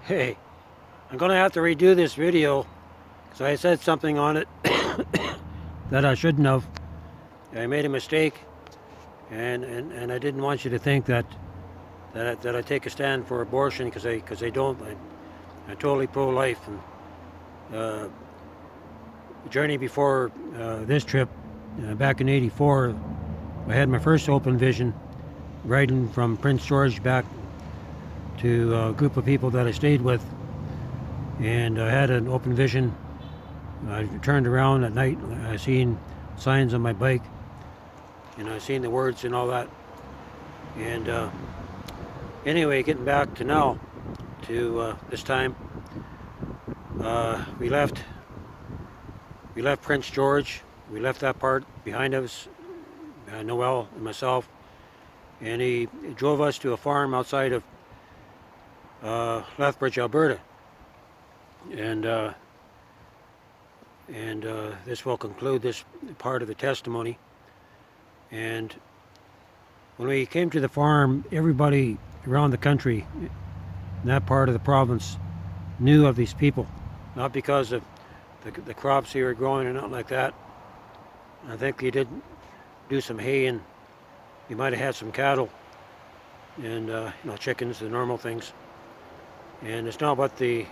Hey, I'm gonna have to redo this video because I said something on it that I shouldn't have. I made a mistake, and I didn't want you to think that I take a stand for abortion because I don't. I'm totally pro-life. And the journey before this trip, back in '84, I had my first open vision riding from Prince George back to a group of people that I stayed with, and I had an open vision. I turned around at night, I seen signs on my bike, and I seen the words and all that. And anyway, getting back to now, to this time, we left Prince George. We left that part behind us, Noel and myself, and he drove us to a farm outside of Lethbridge, Alberta, and this will conclude this part of the testimony. And when we came to the farm, everybody around the country, in that part of the province, knew of these people, not because of the crops they were growing or nothing like that. I think he did do some hay, and he might have had some cattle and chickens, the normal things. And it's not about the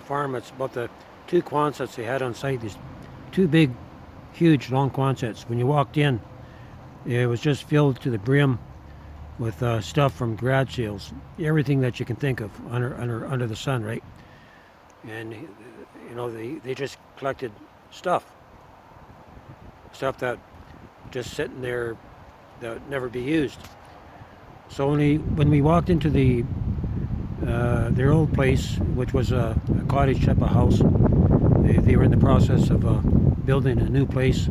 farm. It's about the two Quonsets they had on site. These two big, huge, long Quonsets. When you walked in, it was just filled to the brim with stuff from garage sales, everything that you can think of under the sun, right? And they just collected stuff that just sitting there that would never be used. So when we walked into their old place, which was a cottage type of house, they were in the process of building a new place,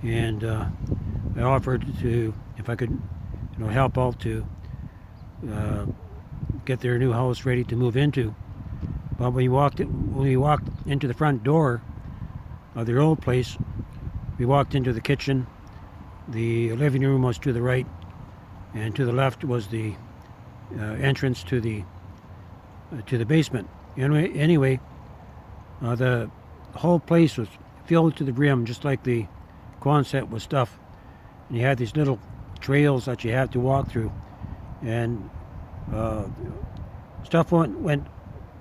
and I offered to, if I could, help out to get their new house ready to move into. But when we walked into the front door of their old place, we walked into the kitchen. The living room was to the right, and to the left was the entrance to the basement. Anyway, the whole place was filled to the brim, just like the Quonset with stuff. And you had these little trails that you had to walk through, and stuff went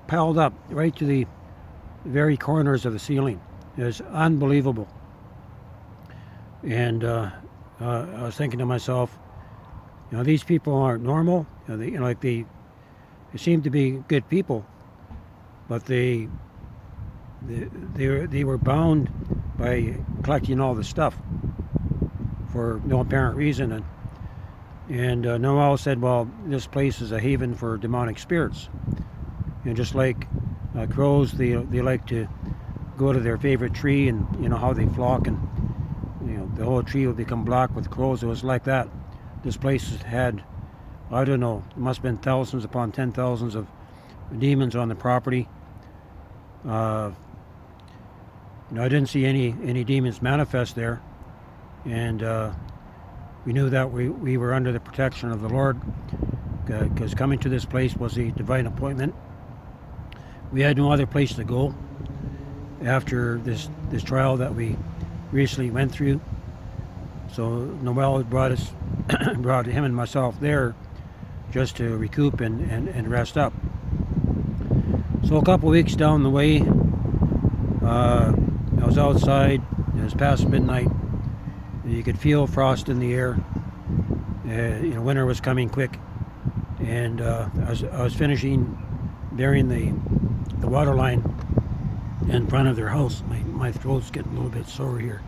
piled up right to the very corners of the ceiling. It was unbelievable. And I was thinking to myself, these people aren't normal. They seem to be good people, but they were bound by collecting all the stuff for no apparent reason. And Noel said, well, this place is a haven for demonic spirits. And just like crows, they like to go to their favorite tree, and how they flock, and the whole tree will become black with crows. It was like that. This place had, I don't know, it must have been thousands upon 10,000s of demons on the property. I didn't see any demons manifest there, and we knew that we were under the protection of the Lord, because coming to this place was a divine appointment. We had no other place to go after this trial that we recently went through. So Noel brought him and myself there just to recoup and rest up. So a couple of weeks down the way, I was outside. It was past midnight. You could feel frost in the air. Winter was coming quick, and I was finishing burying the water line in front of their house. My throat's getting a little bit sore here.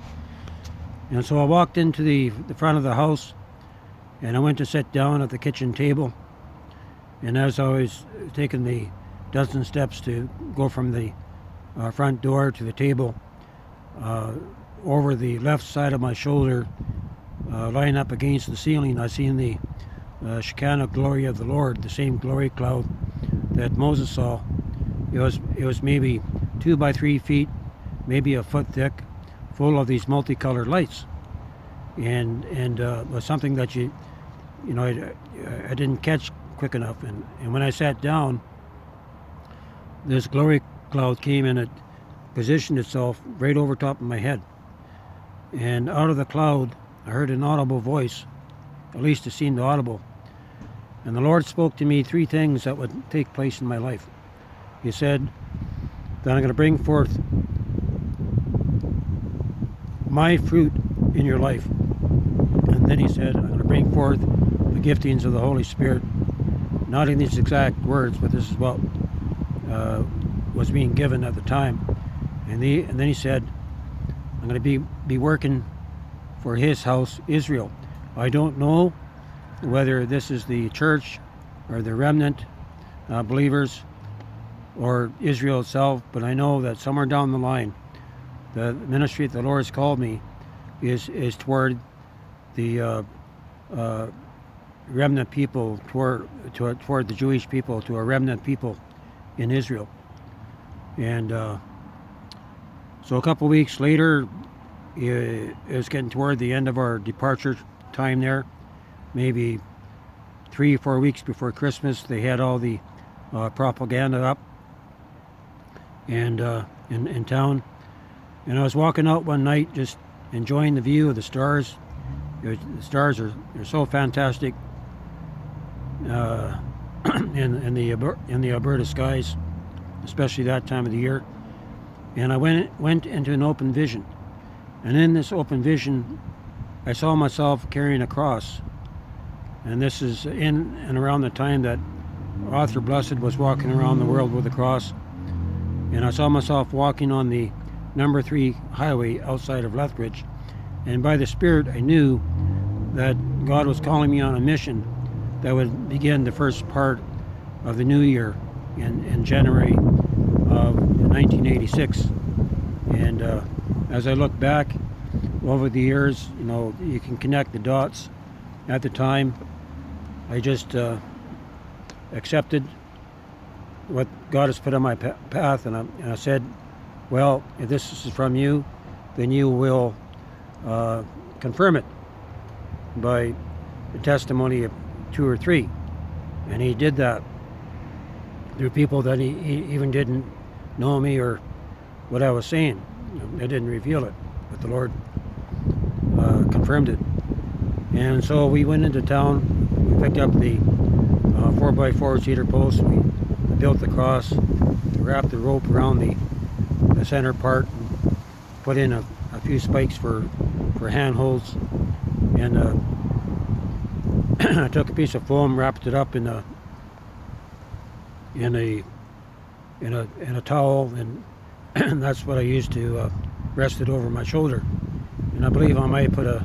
And so I walked into the front of the house, and I went to sit down at the kitchen table. And as I was taking the dozen steps to go from the front door to the table, over the left side of my shoulder, lying up against the ceiling, I seen the Shekinah glory of the Lord, the same glory cloud that Moses saw. It was maybe 2 by 3 feet, maybe a foot thick, full of these multicolored lights, and was something that I didn't catch quick enough. And when I sat down, this glory cloud came and it positioned itself right over top of my head. And out of the cloud, I heard an audible voice, at least it seemed audible. And the Lord spoke to me 3 things that would take place in my life. He said that I'm going to bring forth my fruit in your life. And then he said, I'm going to bring forth the giftings of the Holy Spirit. Not in these exact words, but this is what was being given at the time. And then he said, I'm going to be working for his house, Israel. I don't know whether this is the church or the remnant believers or Israel itself, but I know that somewhere down the line, the ministry that the Lord has called me is toward the remnant people, toward the Jewish people, to a remnant people in Israel. And so a couple weeks later, it was getting toward the end of our departure time there. Maybe 3 or 4 weeks before Christmas, they had all the propaganda up and in town. And I was walking out one night just enjoying the view of the stars. The stars are so fantastic in the Alberta skies, especially that time of the year. And I went into an open vision. And in this open vision, I saw myself carrying a cross. And this is in and around the time that Arthur Blessed was walking around the world with a cross. And I saw myself walking on the number 3 highway outside of Lethbridge. And by the Spirit, I knew that God was calling me on a mission that would begin the first part of the new year in January of 1986. And as I look back over the years, you know, you can connect the dots. At the time, I just accepted what God has put on my path, and I said, well, if this is from you, then you will confirm it by the testimony of 2 or 3. And he did that through people that he even didn't know me or what I was saying. I didn't reveal it, but the Lord confirmed it. And so we went into town. We picked up the 4x4 cedar posts. We built the cross, wrapped the rope around the center part, and put in a few spikes for handholds. And I took a piece of foam, wrapped it up in a towel, and that's what I used to rest it over my shoulder. And I believe I might put a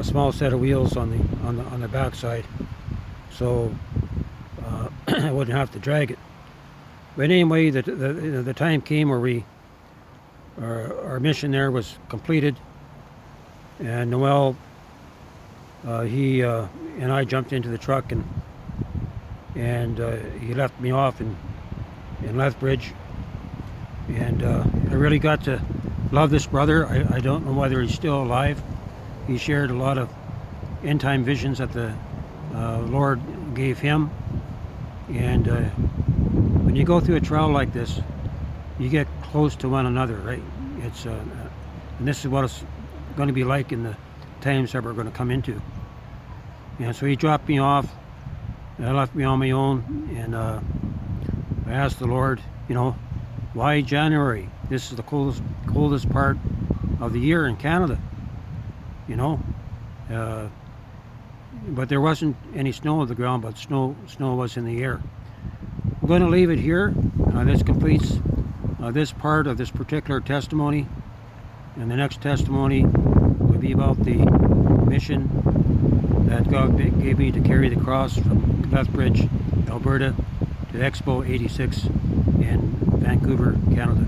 small set of wheels on the backside, so I wouldn't have to drag it. But anyway, the time came where our mission there was completed, and Noel, he and I jumped into the truck, and he left me off in Lethbridge, and I really got to love this brother. I don't know whether he's still alive. He shared a lot of end-time visions that the Lord gave him, and when you go through a trial like this, you get close to one another, right? It's and this is what it's going to be like in the times that we're going to come into. And so he dropped me off, and left me on my own, and I asked the Lord, you know, why January? This is the coldest part of the year in Canada, you know. But there wasn't any snow on the ground, but snow was in the air. We're going to leave it here. This completes this part of this particular testimony, and the next testimony will be about the mission that God gave me to carry the cross from Lethbridge, Alberta, to Expo 86 in Vancouver, Canada.